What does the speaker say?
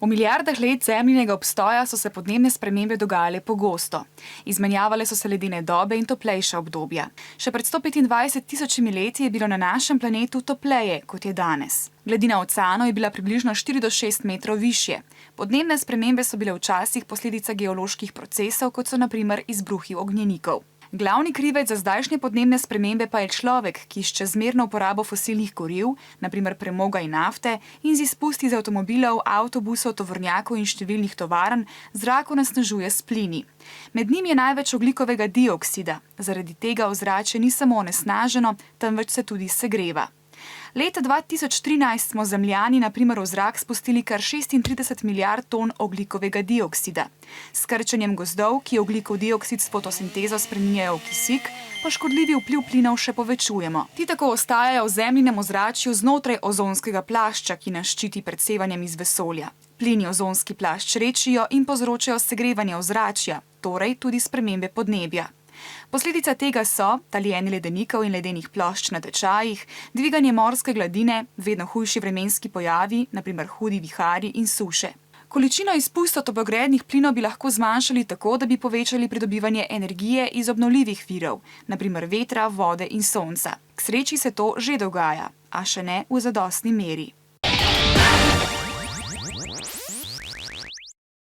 V milijardah let zemljinega obstoja so se podnebne spremembe dogajale pogosto. Izmenjavale so se ledene dobe in toplejša obdobja. Še pred 125 tisočimi leti je bilo na našem planetu topleje, kot je danes. Gladina oceanov je bila približno 4 do 6 metrov višje. Podnebne spremembe so bile včasih posledica geoloških procesov, kot so na primer izbruhi ognjenikov. Glavni krivec za zdajšnje podnebne spremembe pa je človek, ki s čezmerno uporabo fosilnih goriv, na primer premoga in nafte, in z izpusti iz avtomobilov, avtobusov, tovornjakov in številnih tovarn zrak onesnažuje s plini. Med njimi je največ ogljikovega dioksida. Zaradi tega ozračje ni samo onesnaženo, temveč se tudi segreva. Leta 2013 smo Zemljani na primer v zrak spustili kar 36 milijard ton ogljikovega dioksida. S krčenjem gozdov, ki ogljikov dioksid s fotosintezo spreminjajo v kisik, pa škodljivi vpliv plinov še povečujemo. Ti tako ostajajo v zemljinem ozračju znotraj ozonskega plašča, ki nas ščiti pred sevanjem iz vesolja. Plini ozonski plašč rečijo in povzročajo segrevanje ozračja, torej tudi spremembe podnebja. Posledica tega so taljenje ledenikov in ledenih plošč na tečajih, dviganje morske gladine, vedno hujši vremenski pojavi, na primer hudi viharji in suše. Količino izpustov toplogrednih plinov bi lahko zmanjšali tako, da bi povečali pridobivanje energije iz obnovljivih virov, na primer vetra, vode in sonca. K sreči se to že dogaja, a še ne v zadostni meri.